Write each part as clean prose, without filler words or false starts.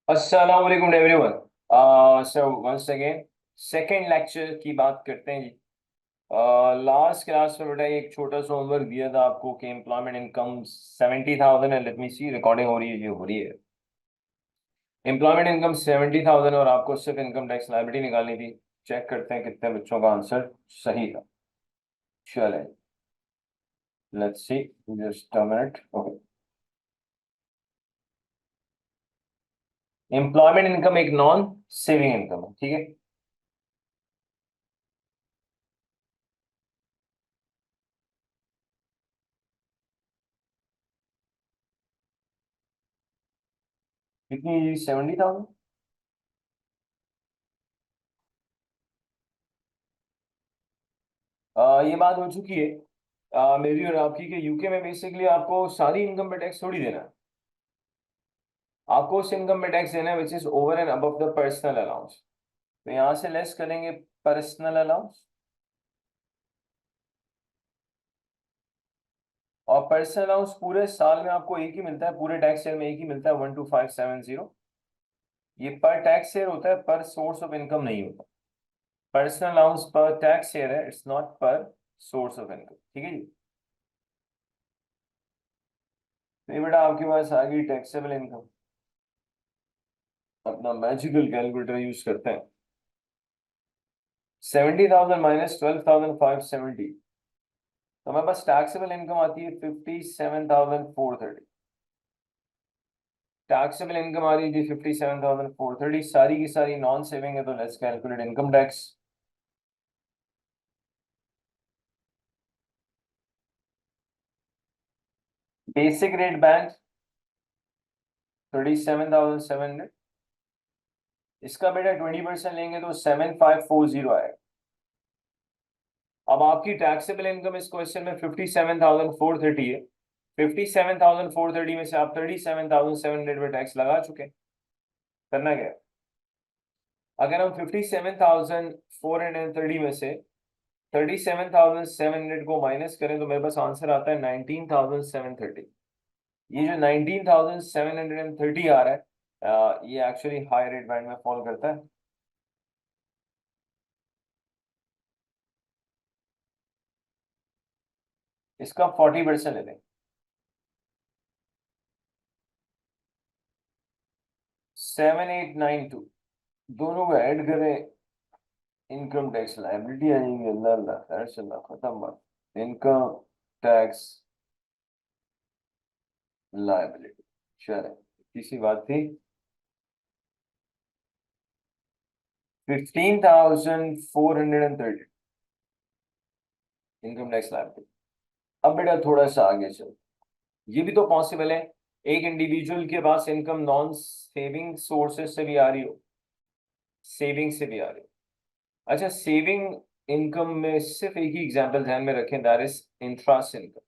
अस्सलाम वालेकुम everyone. So once again second lecture की बात करते हैं जी। लास्ट क्लास में बेटा एक छोटा सा होमवर्क दिया था आपको कि एम्प्लॉयमेंट इनकम 70,000 है। लेट मी सी, रिकॉर्डिंग हो रही है जी, हो रही है। एम्प्लॉयमेंट इनकम 70,000 और आपको सिर्फ इनकम टैक्स लायबिलिटी निकालनी थी। चेक करते हैं कितने बच्चों का आंसर सही था। चले, let's see, just a minute. Okay, employment income एक नॉन सेविंग इनकम है, ठीक है। कितनी? 70,000। ये बात हो चुकी है मेरी और आपकी कि यूके में बेसिकली आपको सारी इनकम पे टैक्स थोड़ी देना है। आपको उस इनकम पे टैक्स देना है which is over and above the personal allowance. तो यहाँ से लेस करेंगे पर्सनल अलाउंस, और पर्सनल अलाउंस पूरे साल में आपको एक ही मिलता है, पूरे टैक्स ईयर में एक ही मिलता है, 12570। ये पर टैक्स ईयर होता है, पर सोर्स ऑफ इनकम नहीं होता। पर्सनल अलाउंस पर टैक्स ईयर है, इट्स नॉट पर सोर्स ऑफ इनकम, ठीक है जी। तो ये बेटा आपके पास आ गई टैक्सेबल इनकम। अपना मैजिकल कैलकुलेटर यूज करते हैं। 70,000 माइनस 12,570, तो हमारे पास टैक्सेबल इनकम आती है 57,430। टैक्सेबल इनकम आ रही थी 57,430, सारी की सारी नॉन सेविंग है, तो let's calculate income tax. Basic rate bank 37,700। इसका बेटा 20% लेंगे तो 7540 आएगा। अब आपकी टैक्सेबल इनकम इस क्वेश्चन में 57,430 है। 57,430 में से आप 37,700 में टैक्स लगा चुके हैं। करना क्या है? अगर हम 57,430 में से 37,700 को माइनस करें तो मेरे पास आंसर आता है 19,730। ये जो 19,730 आ रहा है, ये एक्चुअली हाई रेट बैंड में फॉल करता है। इसका 40% ले लें। 7892 दोनों को ऐड करें, इनकम टैक्स लायबिलिटी आ जाएंगे। अल्लाह अल्लाह, खैर चला खत्म बात। इनकम टैक्स लायबिलिटी, चले, किसी बात थी। 15,430 इनकम टैक्स लायबिलिटी। अब बेटा थोड़ा सा आगे चल, ये भी तो पॉसिबल है एक इंडिविजुअल के पास इनकम नॉन सेविंग सोर्सेज से भी आ रही हो, सेविंग से भी आ रही हो। अच्छा, सेविंग इनकम में सिर्फ एक ही एग्जांपल ध्यान में रखें, that is interest income.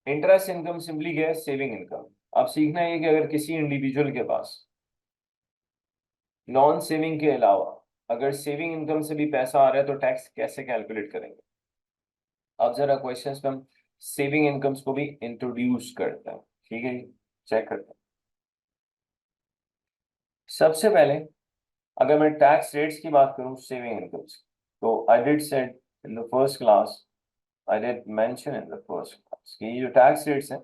Interest income simply क्या है? Saving income. अब सीखना है कि अगर किसी इंडिविजुअल के पास नॉन सेविंग के अलावा अगर सेविंग इनकम से भी पैसा आ रहा है तो टैक्स कैसे कैलकुलेट करेंगे। अब जरा क्वेश्चंस में हम सेविंग इनकम्स को भी इंट्रोड्यूस करते हैं, ठीक है जी। चेक करते हैं। सबसे पहले अगर मैं टैक्स रेट्स की बात करूं सेविंग इनकम्स, तो I did said in the first class, I did mention in the first class कि ये जो टैक्स रेट्स हैं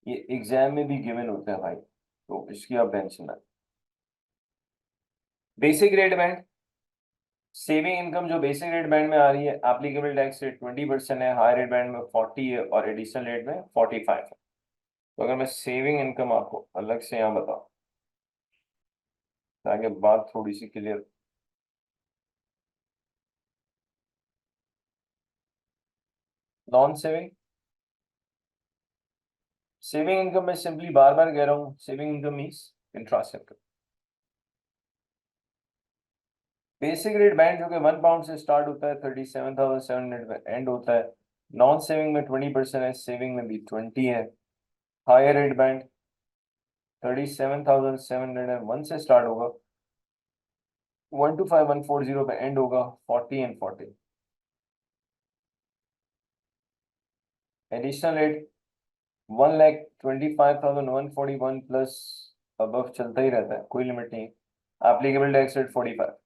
ये एग्जाम में भी गिवन होते हैं भाई, तो इसकी आप टेंशन ना। Basic rate band, saving income जो बेसिक रेट बैंड में आ रही है, एप्लीकेबल टैक्स रेट 20% है, हाई रेट बैंड में 40 है और एडिशनल रेट में 45 है। तो अगर मैं सेविंग इनकम आपको अलग से यहाँ बताऊं ताकि बात थोड़ी सी clear. Non saving, saving income में सिंपली बार बार कह रहा हूँ, saving income means interest income. Basic rate band जो कि 1 पाउंड से स्टार्ट होता है, 37,700 में एंड होता है। नॉन सेविंग में 20% है, सेविंग में भी 20 है। हायर रेट बैंड 37,701 से स्टार्ट होगा, 125,140 पे एंड होगा, 40 and 40। Additional rate 1,25,141 plus above चलता ही रहता है, कोई लिमिट नहीं है। Applicable tax rate 45।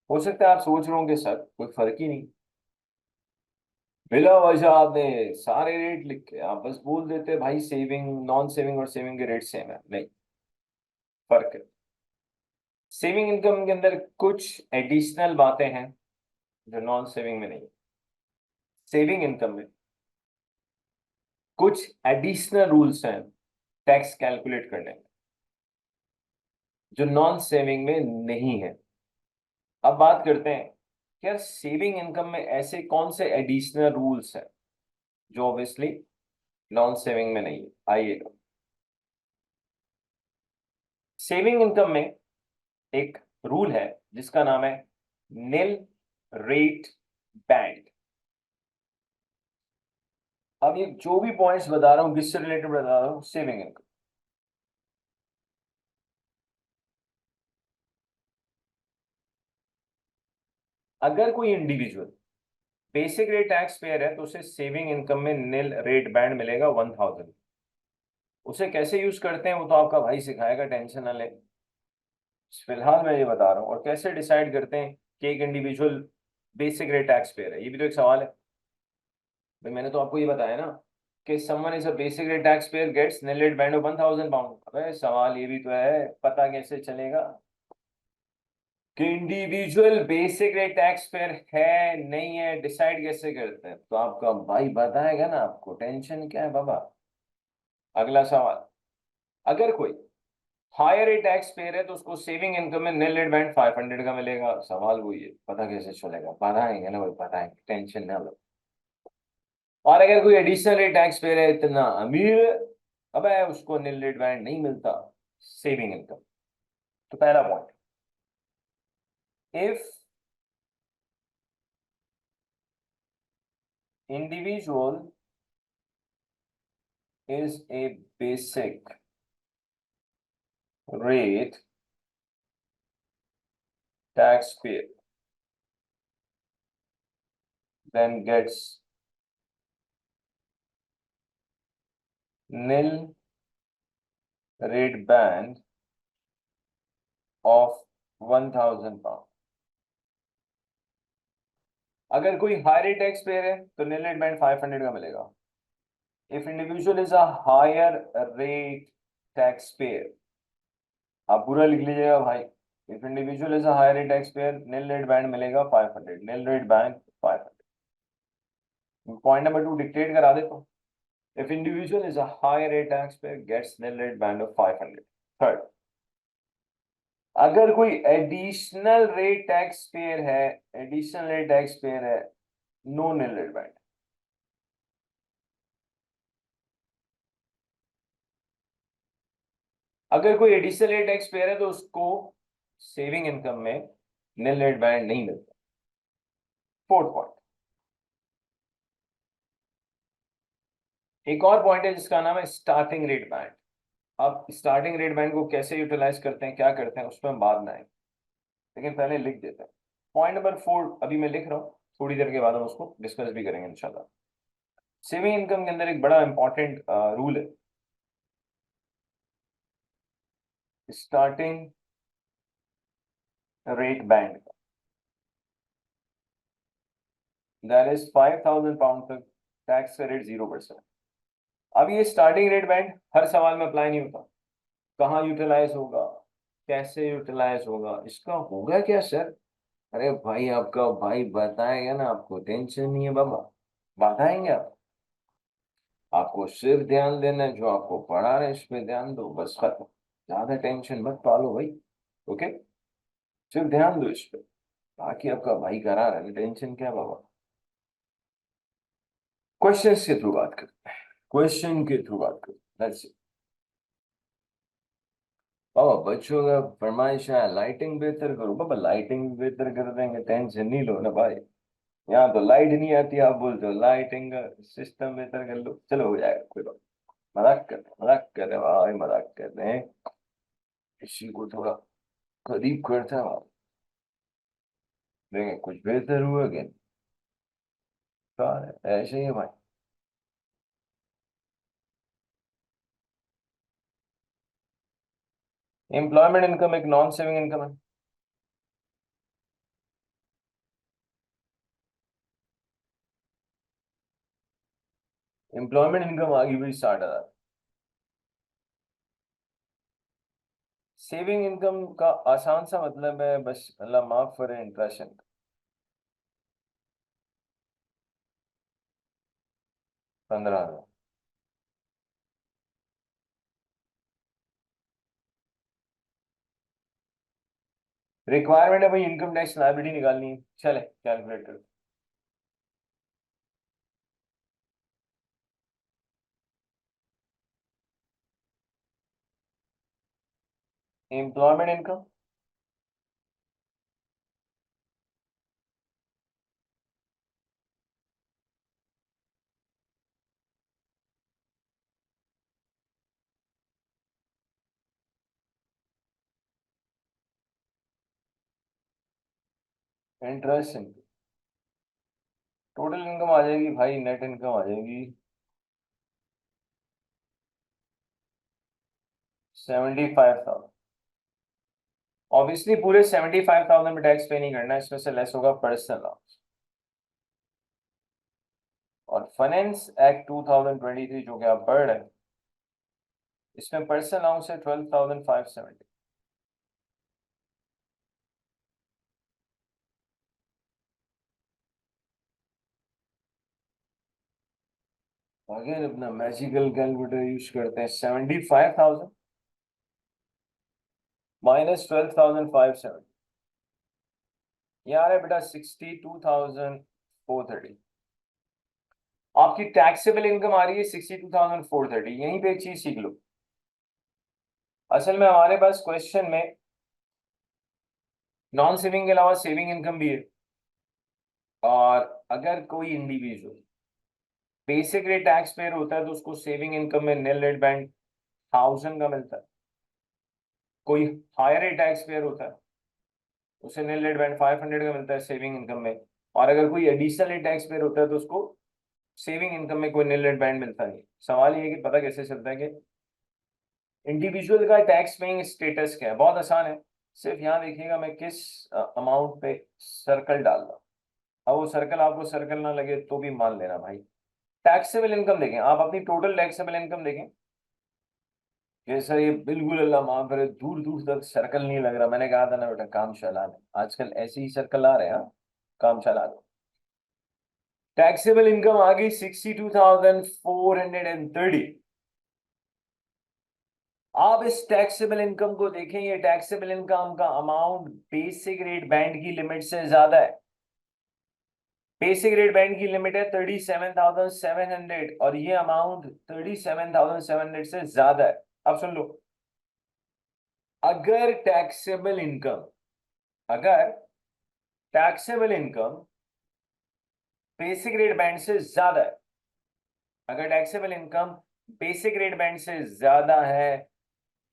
हो सकता है आप सोच रहे होंगे सर कोई फर्क ही नहीं, बिला वजह आपने सारे रेट लिख के आप बस बोल देते भाई सेविंग, नॉन सेविंग और सेविंग के रेट सेम है। नहीं, फर्क है। सेविंग इनकम के अंदर कुछ एडिशनल बातें हैं जो नॉन सेविंग में नहीं है। सेविंग इनकम में कुछ एडिशनल रूल्स हैं टैक्स कैलकुलेट करने में, जो नॉन सेविंग में नहीं है। अब बात करते हैं कि यार सेविंग इनकम में ऐसे कौन से एडिशनल रूल्स हैं जो ऑब्वियसली नॉन सेविंग में नहीं है। आइएगा, सेविंग इनकम में एक रूल है जिसका नाम है निल रेट बैंड। अब ये जो भी पॉइंट्स बता रहा हूं किससे रिलेटेड बता रहा हूं, सेविंग इनकम। अगर कोई individual basic rate tax payer है तो उसे सेविंग इनकम में निल रेट बैंड मिलेगा 1000। उसे कैसे यूज करते हैं वो तो आपका भाई सिखाएगा, टेंशन ना ले। फिलहाल मैं ये बता रहा हूँ। और कैसे डिसाइड करते हैं कि एक individual basic rate tax payer है, ये भी तो एक सवाल है भाई। मैंने तो आपको ये बताया ना कि someone is a basic rate tax payer gets nil rate band of 1000 pound. अबे सवाल ये भी तो है, पता कैसे चलेगा कि individual basic rate tax payer है नहीं है, डिसाइड कैसे करते हैं? तो आपका भाई बताएगा ना आपको, टेंशन क्या है बाबा। अगला सवाल, अगर कोई हायर रेट टैक्स पेयर है तो उसको सेविंग इनकम में निल रेट बैंड 500 का मिलेगा। सवाल वही है, पता कैसे चलेगा? बताएंगे ना भाई, बताएंगे, टेंशन ना लो। और अगर कोई एडिशनल रेट टैक्स पेयर है इतना अमीर, अब है उसको निल रेट बैंड नहीं मिलता सेविंग इनकम। तो पहला point, if individual is a basic rate taxpayer, then gets nil rate band of 1000 pound। अगर कोई हाई रेट टैक्स पेयर है तो निल रेट बैंड 500 का मिलेगा। If individual is a higher rate tax payer, आप पूरा लिख लीजिएगा भाई। If individual is a higher rate tax payer nil rate band मिलेगा 500, nil rate band 500। Point number 2 dictate करा देता हूँ। If individual is a higher rate taxpayer gets nil rate band of 500। Third, अगर कोई एडिशनल रेट टैक्स पेयर है, additional rate tax payer है, no निल rate band. अगर कोई एडिशनल रेट टैक्स पेयर है तो उसको सेविंग इनकम में निल रेट बैंड नहीं मिलता। फोर्थ पॉइंट, एक और पॉइंट है जिसका नाम है स्टार्टिंग रेट बैंड। अब स्टार्टिंग रेट बैंड को कैसे यूटिलाइज करते हैं, क्या करते हैं, उस पर हम बाद में आएंगे, लेकिन पहले लिख देते हैं। पॉइंट नंबर 4 अभी मैं लिख रहा हूँ, थोड़ी देर के बाद हम उसको डिस्कस भी करेंगे इंशाल्लाह। सेविंग इनकम के अंदर एक बड़ा इंपॉर्टेंट रूल है, स्टार्टिंग रेट बैंड का। दैट इज 5000 पाउंड तक टैक्स का रेट 0%। अब ये स्टार्टिंग रेट बैंड हर सवाल में अप्लाई नहीं होता। कहाँ यूटिलाइज होगा, कैसे यूटिलाइज होगा, इसका होगा क्या सर? अरे भाई आपका भाई बताएगा ना, आपको टेंशन नहीं है बाबा, बताएंगे आप। आपको सिर्फ ध्यान देना है, जो आपको पढ़ा रहे हैं इस पे ध्यान दो, बस खत्म। ज्यादा टेंशन मत पालो भाई, ओके? सिर्फ ध्यान दो इस पे, बाकी आपका भाई करा रहा है, टेंशन क्या बाबा। क्वेश्चंस के थ्रू बात करते हैं, क्वेश्चन के थ्रू बात करते हैं। That's it। बाबा बच्चों का फरमाइश है लाइटिंग बेहतर करो, बाबा लाइटिंग बेहतर कर देंगे, टेंशन नहीं लो ना भाई। यहाँ तो लाइट नहीं आती, आप बोलते हो लाइटिंग सिस्टम बेहतर कर लो, चलो हो जाएगा, कोई बात। मजाक कर रहे हैं, मजाक कर रहे हैं भाई, मजाक कर रहे हैं। इसी को थोड़ा करीब करते हैं, देखें कुछ बेहतर हुआ क्या? ऐसे ही है भाई। एम्प्लॉयमेंट इनकम एक नॉन सेविंग इनकम है। एम्प्लॉयमेंट इनकम आ गई भाई 60,000। सेविंग इनकम का आसान सा मतलब है बस, अल्लाह माफ करे, इंटरेस्ट। 15,000। रिक्वायरमेंट है भाई, इनकम टैक्स लायबिलिटी निकालनी है, चले कैलकुलेट कर। Employment income. Interest income. Total income आ जाएगी भाई, नेट इनकम आ जाएगी 75,000। ऑब्वियसली पूरे 75,000 में टैक्स पे नहीं करना, इसमें से लेस होगा पर्सनल लॉस। और फाइनेंस एक्ट 2023 जो कि आप पढ़ रहे हैं, इसमें पर्सनल अलाउंस है 12,570। अगर अपना मैजिकल कैलकुलेटर यूज करते हैं, 75,000 -12,570, यार है बेटा 62,430। आपकी टैक्सेबल इनकम आ रही है 62,430। यहीं पे एक चीज सीख लो, असल में हमारे पास क्वेश्चन में नॉन सेविंग के अलावा सेविंग इनकम भी है। और अगर कोई individual basic rate tax pair होता है तो उसको सेविंग इनकम में नील रेट बैंड 1,000 का मिलता है। कोई हायर रेट टैक्स पेयर होता है, उसे नील रेट बैंड 500 का मिलता है सेविंग इनकम में। और अगर कोई एडिशनल रेट टैक्स पेयर होता है तो उसको सेविंग इनकम में कोई नील रेट बैंड मिलता नहीं। सवाल ये है कि पता कैसे चलता है कि इंडिविजुअल का टैक्स पेइंग स्टेटस क्या है। बहुत आसान है, सिर्फ यहाँ देखिएगा मैं किस अमाउंट पे सर्कल डाल रहा हूँ। अब वो सर्कल आपको सर्कल ना लगे तो भी मान लेना भाई। टैक्सेबल इनकम देखें, आप अपनी टोटल टैक्सेबल इनकम देखें। जैसा ये बिल्कुल अल्लाह माफ करे दूर दूर तक सर्कल नहीं लग रहा, मैंने कहा था ना बेटा काम चला ले, आजकल ऐसे ही सर्कल आ रहे हैं। हाँ, काम चला लो। टैक्सेबल इनकम आ गई 62,430। आप इस टैक्सेबल इनकम को देखें, ये टैक्सेबल इनकम का अमाउंट बेसिक रेट बैंड की लिमिट से ज्यादा है। बेसिक रेट बैंड की लिमिट है 37,700 और ये अमाउंट 37,700 से ज्यादा है। अब सुन लो, अगर टैक्सेबल इनकम अगर taxable income basic rate band से ज्यादा है, अगर taxable income basic rate band से ज्यादा है,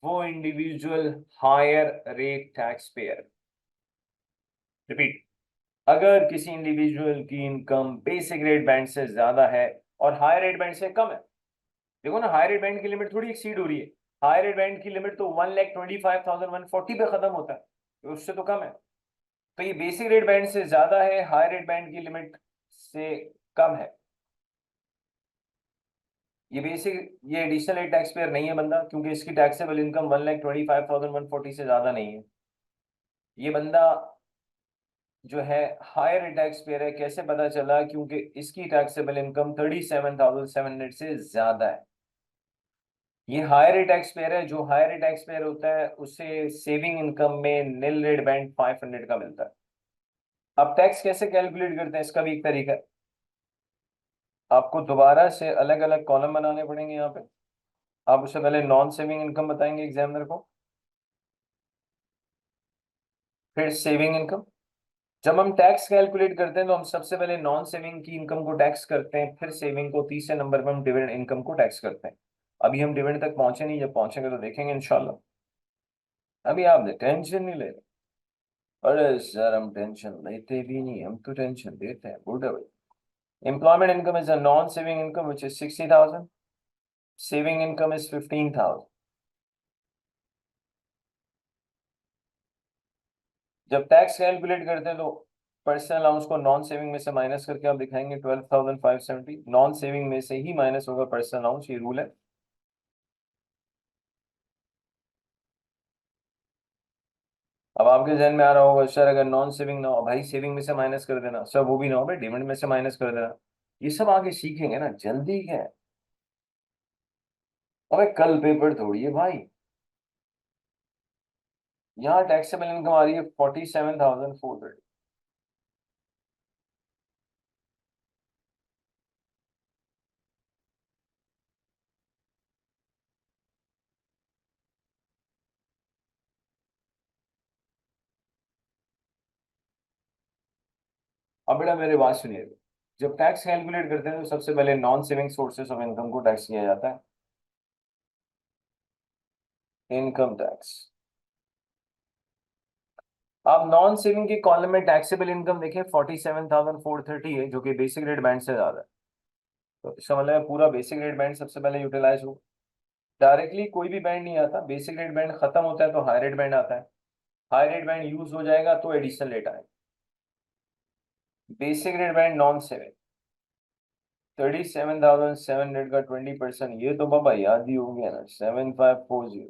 वो individual higher rate tax payer. Repeat, अगर किसी इंडिविजुअल की इनकम बेसिक रेट बैंड से ज्यादा है और हायर रेट बैंड से कम है, देखो ना हायर रेट बैंड की लिमिट थोड़ी एक्सीड हो रही है। हायर रेट बैंड की लिमिट तो 1,25,140 पे खत्म होता है, तो उससे तो कम है। तो ये बेसिक रेट बैंड से ज्यादा है, हायर रेट बैंड की लिमिट से कम है। ये एडिशनल रेट टैक्स पेयर नहीं है बंदा, क्योंकि इसकी टैक्सेबल इनकम 1,25,140 से ज्यादा नहीं है। ये बंदा जो है हायर टैक्स पेयर है। कैसे पता चला? क्योंकि इसकी टैक्सेबल इनकम 37,700 से ज्यादा है। ये हायर टैक्स पेयर है। जो हायर टैक्स पेयर होता है उसे सेविंग इनकम में नील रेट बैंड 500 का मिलता है। अब टैक्स कैसे कैलकुलेट करते हैं, इसका भी एक तरीका है। आपको दोबारा से अलग अलग कॉलम बनाने पड़ेंगे यहाँ पे। आप उससे पहले नॉन सेविंग इनकम बताएंगे एग्जामिनर को, फिर सेविंग इनकम। जब हम टैक्स कैलकुलेट करते हैं तो हम सबसे पहले नॉन सेविंग की इनकम को टैक्स करते हैं, फिर सेविंग को, तीसरे नंबर पर हम डिविडेंड इनकम को टैक्स करते हैं। अभी हम डिविडेंड तक पहुंचे नहीं, जब पहुंचेंगे तो देखेंगे इंशाल्लाह। अभी आप टेंशन नहीं ले रहे। अरे सर हम टेंशन लेते भी नहीं, हम तो टेंशन देते हैं बूढ़े भाई। Employment income is a non saving income which is 60,000। Saving income is 15,000। जब टैक्स कैलकुलेट करते हैं तो पर्सनल अलाउंस को नॉन सेविंग में से माइनस करके आप दिखाएंगे 12,570, नॉन सेविंग में से ही माइनस होगा पर्सनल अलाउंस, ये रूल है। अब आपके जहन में आ रहा होगा सर अगर नॉन सेविंग ना हो, भाई सेविंग में से माइनस कर देना सर, वो भी ना हो भाई डिविडेंड में से माइनस कर देना, ये सब आगे सीखेंगे ना, जल्दी क्या है। अबे कल पेपर थोड़ी है भाई। यहाँ टैक्सेबल इनकम आ रही है 47,430। अब बेटा मेरे बात सुनिए, जब टैक्स कैलकुलेट करते हैं तो सबसे पहले non saving sources of income को टैक्स किया जाता है, इनकम टैक्स। आप नॉन सेविंग के कॉलम में टैक्सेबल इनकम देखें 47,430 है, जो कि बेसिक रेट बैंड से ज्यादा है। तो इसका मतलब है पूरा बेसिक रेट बैंड सबसे पहले यूटिलाइज हो। डायरेक्टली कोई भी बैंड नहीं आता, बेसिक रेट बैंड खत्म होता है तो हाई रेट बैंड आता है, हाई रेट बैंड यूज हो जाएगा तो एडिशनल रेट आएगा। Basic rate band non saving 37,700 का 20%, ये तो बाबा याद ही हो गया ना, 7540।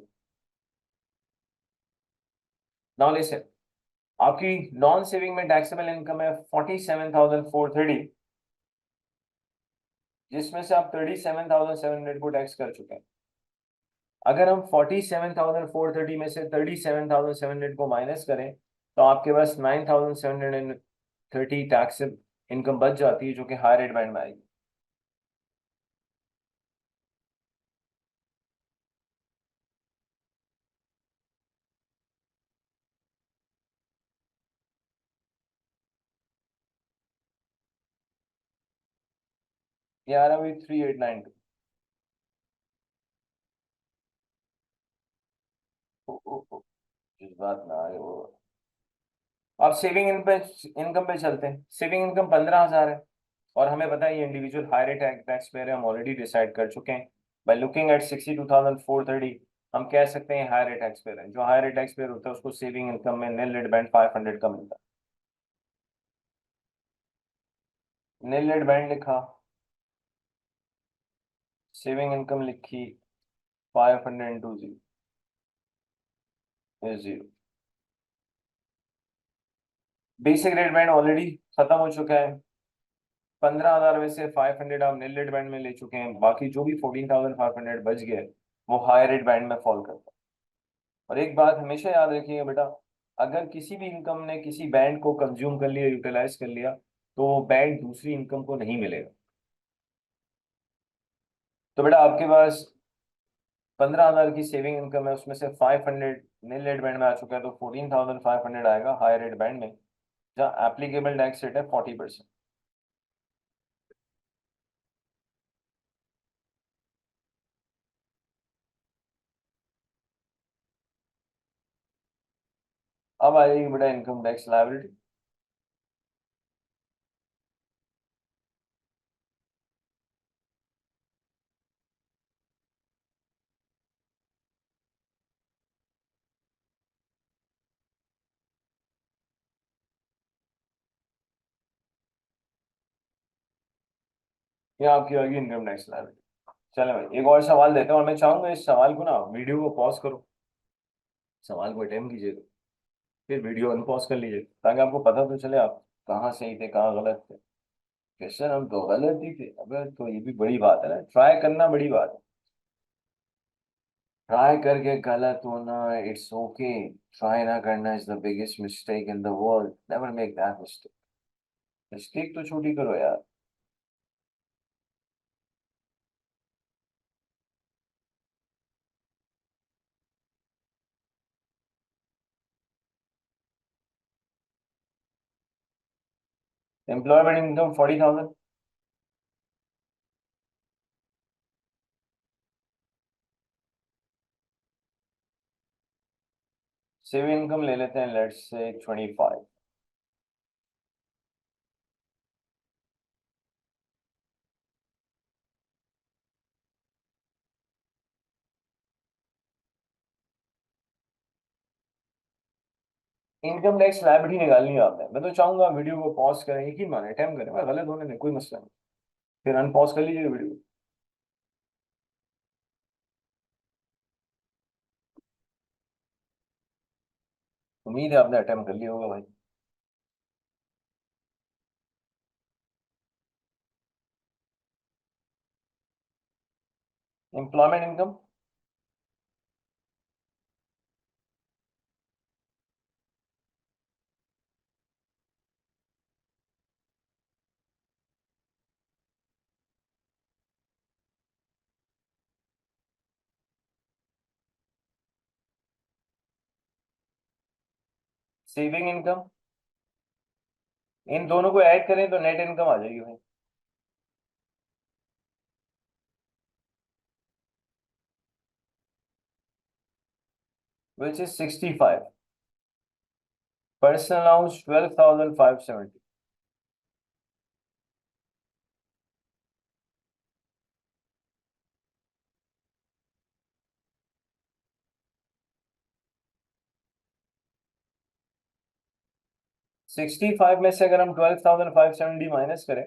नाउ लिसन, आपकी नॉन सेविंग में टैक्सेबल इनकम है 47,430, जिसमें से आप 37,700 को टैक्स कर चुके हैं। अगर हम 47,430 में से 37,700 को माइनस करें तो आपके पास 9,730 टैक्स इनकम बच जाती है, जो कि हाई रेट बैंड में आएगी। ये आ रहा है 3892। जिस बात में आ रहे हो, अब सेविंग इनकम पे चलते हैं। सेविंग इनकम 15,000 है और हमें पता है ये individual high rate tax payer है, हम ऑलरेडी डिसाइड कर चुके हैं। बाय लुकिंग एट 62,430 हम कह सकते हैं हाई रेट टैक्स पेयर है। जो हाई रेट टैक्स पेयर होता है उसको सेविंग इनकम में निल रेट बैंड 500 का मिलता है। निल रेट बैंड लिखा, सेविंग इनकम लिखी, 500 into zero. Basic rate band already खत्म हो चुका है, 15,000 में से 500 आप निल रेट बैंड में ले चुके हैं, बाकी जो भी 14,500 बच गए वो हाई रेट बैंड में फॉल करता है। और एक बात हमेशा याद रखिएगा बेटा, अगर किसी भी इनकम ने किसी बैंड को कंज्यूम कर लिया, यूटिलाइज कर लिया, तो वो बैंड दूसरी इनकम को नहीं मिलेगा। तो बेटा आपके पास 15,000 की सेविंग इनकम है, उसमें से 500 निल रेट बैंड में आ चुका है, तो 14,500 आएगा हाई रेट बैंड में, जहाँ एप्लीकेबल टैक्स रेट है 40%। अब आ जाएगी बेटा इनकम टैक्स लायबिलिटी। ये आपकी होगी इनकम टैक्स लायबिलिटी। चलो भाई एक और सवाल देते हैं, और मैं चाहूंगा इस सवाल को ना वीडियो को पॉज करो, सवाल को अटेम्प्ट कीजिए, फिर वीडियो अनपॉज कर लीजिए, ताकि आपको पता तो चले आप कहाँ सही थे कहाँ गलत थे। क्वेश्चन हम तो गलत ही थे, अबे तो ये भी बड़ी बात है ना, ट्राई करना बड़ी बात है। ट्राई करके गलत होना, इट्स ओके। ट्राई ना करना is the biggest mistake in the world, never make that mistake. Mistake तो छोटी करो यार। एम्प्लॉयमेंट इनकम 40,000, सेविंग इनकम ले लेते हैं let's say 25। Income tax liability निकालनी है आपने। मैं तो चाहूंगा वीडियो को पॉज करें, यकीन माने अटेम्प्ट करें, मैं गलत होने में कोई मसला नहीं, फिर अनपॉज कर लीजिए वीडियो। उम्मीद है आपने अटेम्प्ट कर लिया होगा भाई। एम्प्लॉयमेंट इनकम, सेविंग इनकम, इन दोनों को ऐड करें तो नेट इनकम आ जाएगी भाई। Which is 65। Personal allowance 12,570। 65 में से अगर हम 12,570 माइनस करें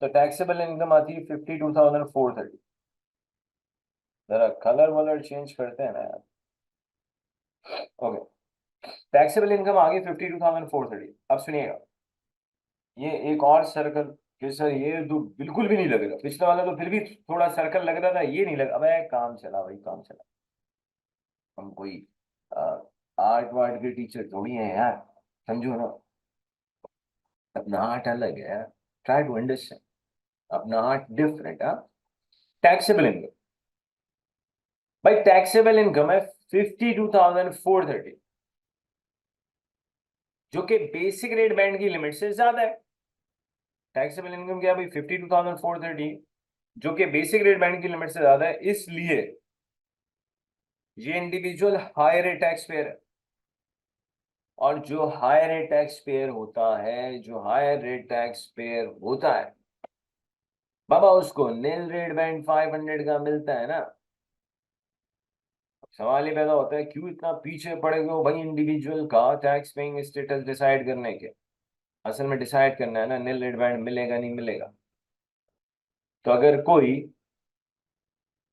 तो टैक्सेबल इनकम आती है 52,430। जरा कलर वलर चेंज करते हैं ना यार। ओके, टैक्सेबल इनकम आ गई 52,430। अब सुनिएगा, ये एक और सर्कल कि सर ये तो बिल्कुल भी नहीं लगेगा, पिछले वाला तो फिर भी थोड़ा सर्कल लग रहा था, ये नहीं लगा। अबे काम चला भाई, काम चला। हम कोई आर्ट वार्ट के टीचर थोड़ी हैं यार, समझो ना। अपना आर्ट अलग है, ट्राई टू अंडरस्टैंड। अपना आर्ट डिफरेंट है। टैक्सेबल इनकम, भाई टैक्सेबल इनकम है 52,430, जो कि बेसिक रेट बैंड की लिमिट से ज्यादा है। टैक्सेबल इनकम क्या है भाई, 52,430, जो कि बेसिक रेट बैंड की लिमिट से ज्यादा है, इसलिए ये individual higher rate tax payer है। और जो हायर रेट टैक्स पेयर होता है, जो हायर रेट टैक्स पेयर होता है बाबा, उसको नील रेट बैंड 500 का मिलता है ना। सवाल ये पैदा होता है, क्यों इतना पीछे पड़े हुए हो भाई इंडिविजुअल का टैक्स पेइंग स्टेटस डिसाइड करने के। असल में डिसाइड करना है ना, नील रेट बैंड मिलेगा नहीं मिलेगा। तो अगर कोई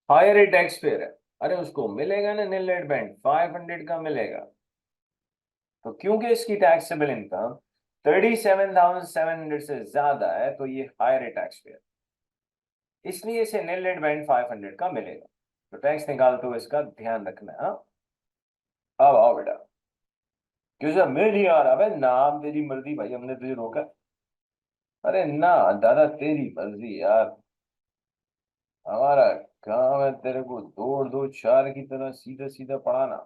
हायर रेट टैक्स पेयर है, अरे उसको मिलेगा ना नील रेट बैंड 500 का मिलेगा। तो क्योंकि इसकी टैक्सेबल इनकम 37,700 से ज्यादा है, तो ये हायर रेट टैक्स पेयर, इसलिए इसे नील रेट बैंड 500 का मिलेगा। तो टैक्स निकालते हुए इसका ध्यान रखना है, हाँ। अब आओ बेटा, क्यों सर मैं नहीं आ रहा? भाई नाम तेरी मर्जी भाई, हमने तुझे रोका? अरे ना दादा, तेरी मर्जी यार। हमारा काम है तेरे को दौड़ दो चार की तरह सीधा सीधा पढ़ाना।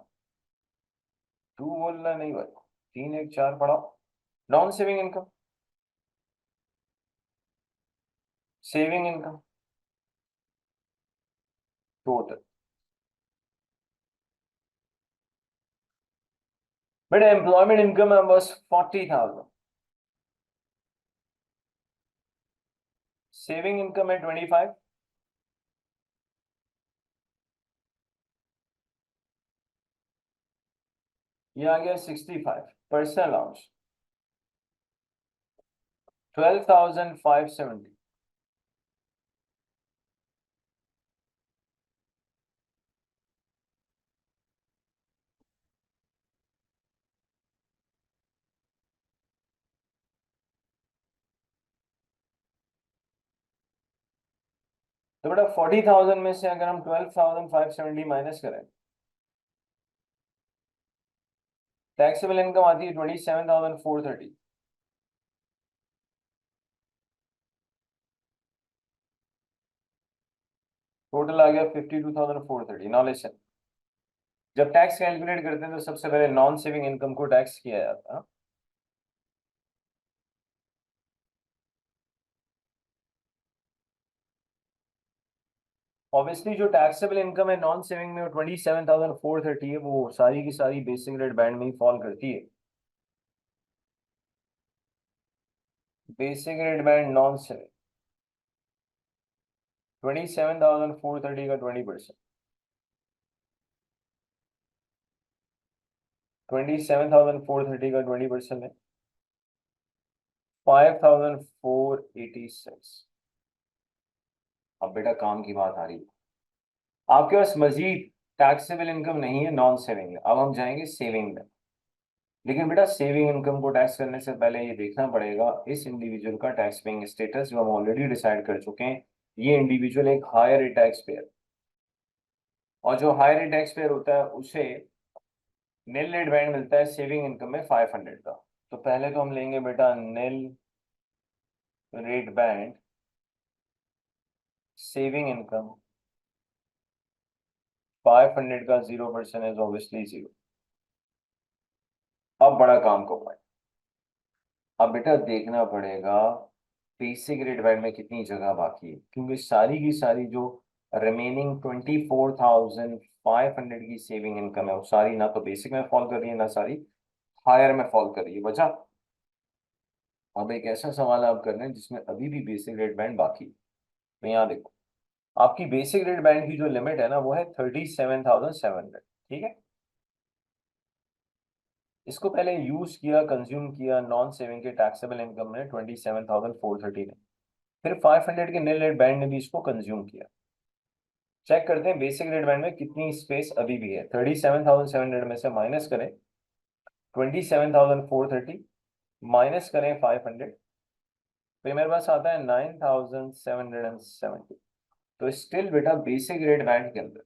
तू बोलना नहीं भाई, 3 1 4 पढ़ाओ। Non saving income, saving income total. बेटा एम्प्लॉयमेंट इनकम है बस 40,000। सेविंग इनकम है 25। ये आ गया 65। Personal allowance 12,570। तो बेटा 40,000 में से अगर हम 12,570 माइनस करें, टैक्सेबल इनकम आती है 27,430। टोटल आ गया 52,430। नाउ लिसन, जब टैक्स कैलकुलेट करते हैं तो सबसे पहले नॉन सेविंग इनकम को टैक्स किया जाता है। ऑब्वियसली जो टैक्सेबल इनकम है नॉन सेविंग में, वो 27,430 है, वो सारी की सारी बेसिक रेट बैंड में ही फॉल करती है। Basic rate band non saving 27,430 का 20%। 27,430 का 20% है 5,486। अब बेटा काम की बात आ रही है, आपके पास मजीद टैक्सेबल इनकम नहीं है नॉन सेविंग, अब हम जाएंगे सेविंग में। लेकिन बेटा सेविंग इनकम को टैक्स करने से पहले ये देखना पड़ेगा इस इंडिविजुअल का टैक्स पेइंग स्टेटस, जो हम ऑलरेडी डिसाइड कर चुके हैं। ये इंडिविजुअल एक हायर टैक्स पेयर, और जो हायर टैक्स पेयर होता है उसे निल रेट बैंड मिलता है सेविंग इनकम में 500 का। तो पहले तो हम लेंगे बेटा निल रेट बैंड सेविंग इनकम 500 का 0% इज ऑब्वियसली 0। अब बड़ा काम को पाए, अब बेटा देखना पड़ेगा बेसिक रेट बैंड में कितनी जगह बाकी है, क्योंकि सारी की सारी जो रिमेनिंग 24,500 की सेविंग इनकम है वो सारी ना तो बेसिक में फॉल कर रही है ना सारी हायर में फॉल कर रही है। बचा अब एक ऐसा सवाल आप कर रहे हैं जिसमें अभी भी बेसिक रेट बैंड बाकी है। तो यहाँ देखो, आपकी बेसिक रेट बैंड की जो लिमिट है ना वो है 37,700। ठीक है, इसको पहले यूज किया कंज्यूम किया नॉन सेविंग के टैक्सेबल इनकम में 27,430 ने, फिर 500 के निल रेट बैंड ने भी इसको कंज्यूम किया। चेक करते हैं बेसिक रेट बैंड में कितनी स्पेस अभी भी है। 37,700 में से माइनस करें 27,430, माइनस करें 500, फिर मेरे पास आता है 9,770। तो स्टिल बेटा बेसिक रेट बैंड के अंदर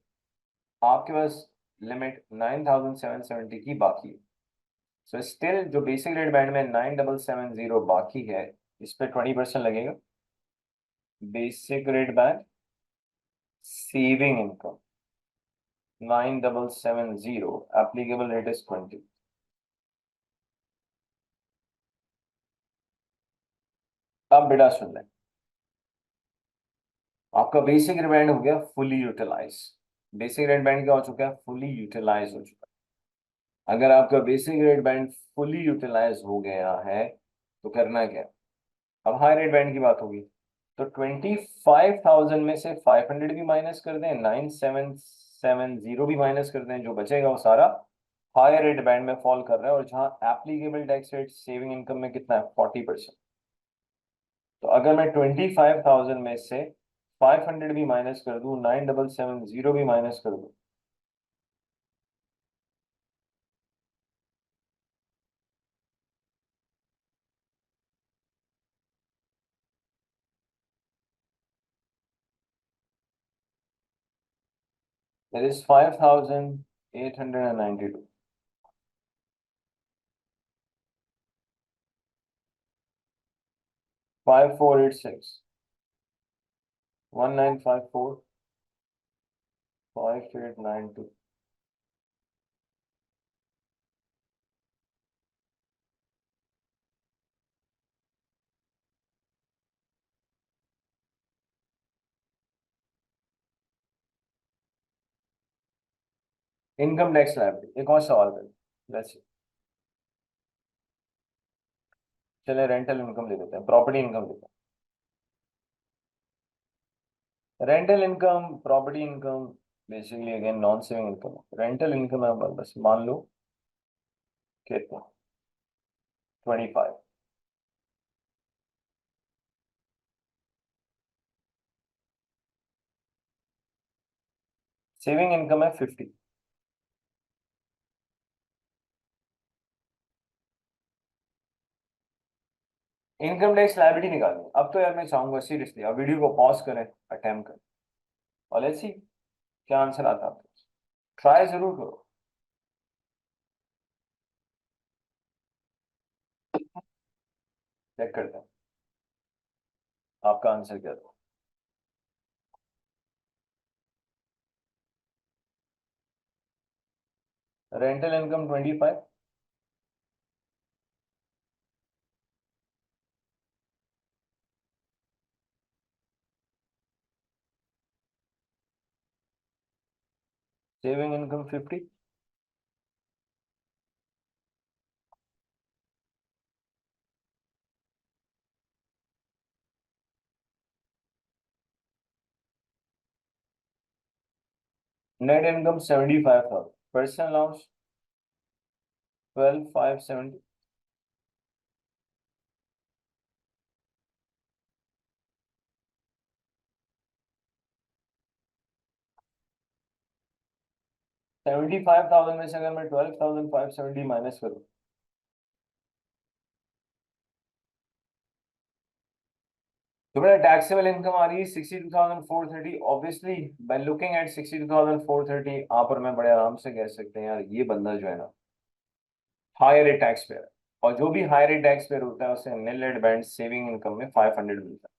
आपके पास लिमिट 9,770 की बाकी है। सो स्टिल जो बेसिक रेट बैंड में 9,770 बाकी है, इस पे 20% लगेगा। Basic rate band saving income 9,770, applicable rate is 20। अब बेटा सुन लें, आपका बेसिक रेट बैंड हो गया fully utilise. Basic rate band क्या हो चुका है? फुली यूटिलाइज हो चुका है। अगर आपका basic rate band fully utilise हो गया है तो करना क्या? अब हाई रेट बैंड की बात होगी, तो 25,000 में से 500 भी माइनस कर दें, 9,770 भी माइनस कर दें, जो बचेगा वो सारा हायर रेट बैंड में फॉल कर रहा है। और जहां applicable tax rate saving income में कितना है? 40%। तो अगर मैं 25,000 में से 500 भी माइनस कर दूं, 9,770 भी माइनस कर दूं, that is 5,892। 5486 1954 5892। Income tax liability, एक और सवाल करें। लेट्स चले रेंटल इनकम ले लेते हैं, प्रॉपर्टी इनकम लेते हैं। Rental income property income basically again non saving income. Rental income है बस मान लो कितना, 25। सेविंग इनकम है 50। इनकम टैक्स लायबिलिटी निकालनी है। अब तो यार मैं चाहूंगा सीरियसली आप वीडियो को पॉज करें, अटेम्प्ट करें, और लेट्स सी क्या आंसर आता है आपको। ट्राई जरूर करो। चेक करते हैं आपका आंसर क्या था। Rental income 25, saving income 50, net income 75,000, personal allowance 12,570. $75,000 में से अगर मैं 12,570 माइनस करूँ, तो मेरा टैक्सेबल इनकम आ रही है 62,430. ऑब्वियसली बाय लुकिंग एट 62,430, आप और मैं बड़े आराम से कह सकते हैं यार ये बंदा जो है ना हायर रेट टैक्स पेयर है, और जो भी हायर रेट टैक्स पेयर होता है उसे निल रेट बैंड सेविंग इनकम में 500 मिलता है.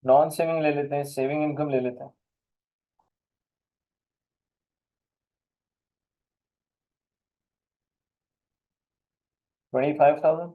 नॉन सेविंग ले लेते हैं, सेविंग इनकम ले लेते हैं. 25,000.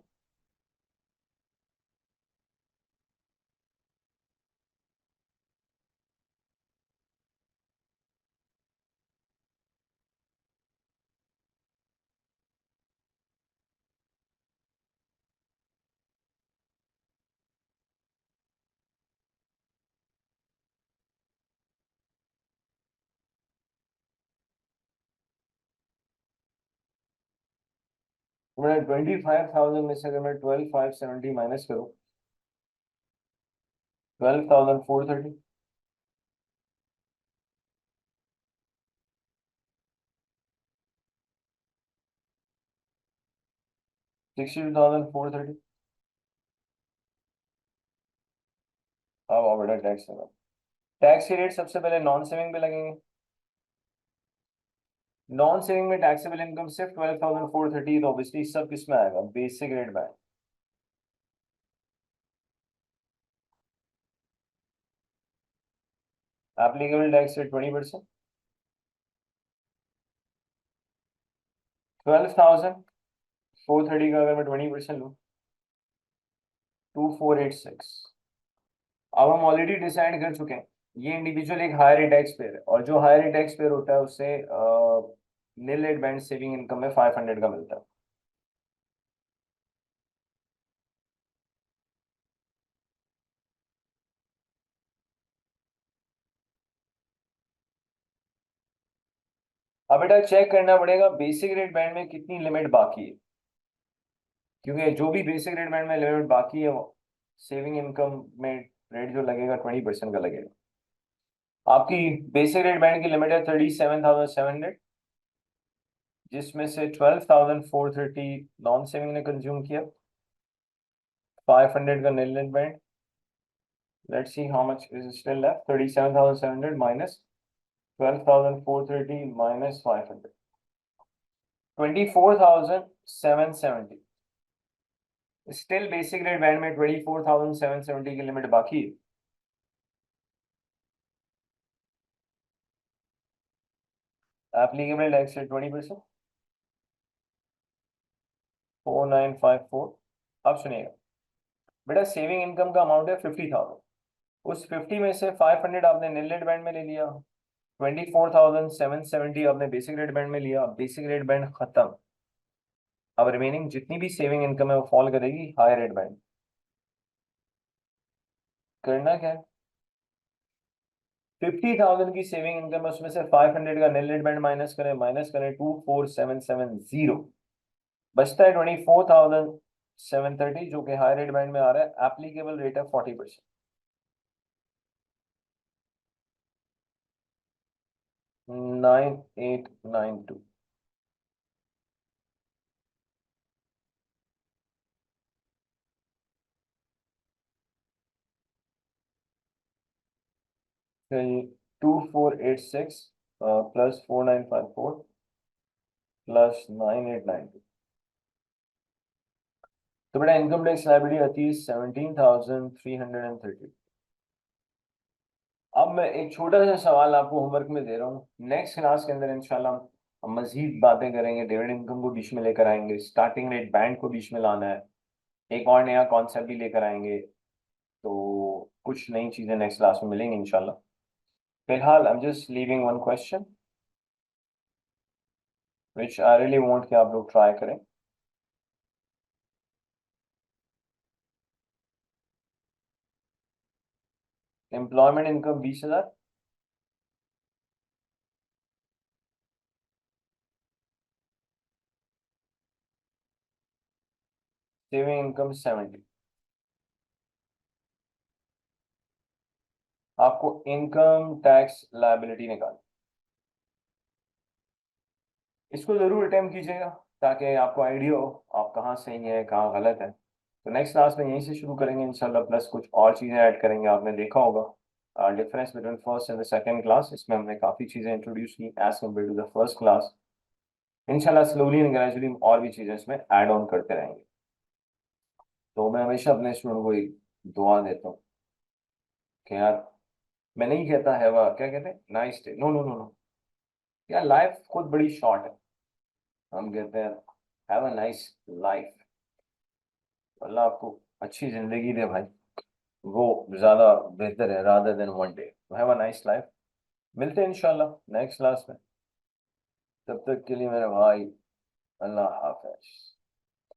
25,000 में से अगर मैं 12,570 माइनस करूँ, 12,430. 62,430. अब और बड़ा टैक्स लगा. टैक्स के रेट सबसे पहले नॉन सेविंग पे लगेंगे. नॉन सेविंग में टैक्सेबल इनकम सिर्फ 12,430, तो ऑब्वियसली सब किस में आएगा, बेसिक रेट में. Applicable tax rate 20%. 12,430 का अगर मैं 20% लूँ, 2,486. अब हम ऑलरेडी डिसाइड कर चुके हैं ये इंडिविजुअल एक हायर टैक्स पेयर है, और जो हायर टैक्स पेयर होता है उससे निल रेट बैंड सेविंग इनकम में 500 का मिलता है. अब बेटा चेक करना पड़ेगा बेसिक रेट बैंड में कितनी लिमिट बाकी है, क्योंकि जो भी बेसिक रेट बैंड में लिमिट बाकी है वो सेविंग इनकम में रेट जो लगेगा 20% का लगेगा. आपकी बेसिक रेट बैंड की लिमिट है 37,700, जिसमें से 12,430 नॉन सेविंग ने कंज्यूम किया, 500 का nil rate band. Let's see how much is still left. 37,700 minus 12,430 minus 500, 24,770. Still basic rate band में 24,770 की लिमिट बाकी है. Applicable tax rate 20%. 4954. अब सुनिएगा बेटा, सेविंग इनकम का अमाउंट है 50,000. उस 50 में से 500 आपने निल रेट बैंड में ले लिया, 24,770 आपने बेसिक रेट बैंड में लिया. बेसिक रेट बैंड खत्म. अब रिमेनिंग जितनी भी सेविंग इनकम है वो फॉल करेगी हायर रेट बैंड. करना क्या है, 50,000 की सेविंग इनकम है, उसमें से 500 का निल रेट बैंड माइनस करें 24,770. बचता है 24,730, जो कि हाई रेट बैंड में आ रहा है. एप्लीकेबल रेट है 40%. 9892. फिर 2486 प्लस 4954 प्लस 9892. तो बेटा इनकम टैक्स लायबिलिटी आती है 17,330. अब मैं एक छोटा सा सवाल आपको होमवर्क में दे रहा हूँ. नेक्स्ट क्लास के अंदर इंशाल्लाह हम मजीद बातें करेंगे, डिविडेंड इनकम को बीच में लेकर आएंगे, स्टार्टिंग रेट बैंड को बीच में लाना है, एक और नया कॉन्सेप्ट भी लेकर आएंगे. तो कुछ नई चीजें नेक्स्ट क्लास में मिलेंगी इंशाल्लाह. फिलहाल I am just leaving one question which I really want कि आप लोग ट्राई करें. Employment income 20,000, saving income 70। आपको इनकम टैक्स लायबिलिटी निकाल, इसको जरूर अटेम्प्ट कीजिएगा ताकि आपको आइडिया हो आप कहाँ सही है कहाँ गलत है। तो नेक्स्ट क्लास में यहीं से शुरू करेंगे इंशाल्लाह, प्लस कुछ और चीज़ें ऐड करेंगे। आपने देखा होगा difference between first and the second class, इसमें हमने काफ़ी चीज़ें इंट्रोड्यूस की as compare to the first class. इंशाल्लाह स्लोली एंड ग्रेजुअली और भी चीज़ें इसमें ऐड ऑन करते रहेंगे। तो मैं हमेशा अपने स्टूडेंट को एक दुआ देता हूँ कि यार, मैं नहीं कहता है वह क्या कहते हैं nice day, no no no no, यार लाइफ खुद बड़ी शॉर्ट है। हम कहते हैं हैव अ नाइस लाइफ, अल्लाह आपको अच्छी जिंदगी दे भाई, वो ज्यादा बेहतर है rather than one day. Have a nice life. मिलते हैं इंशाल्लाह नेक्स्ट क्लास में, तब तक के लिए मेरे भाई अल्लाह हाफिज।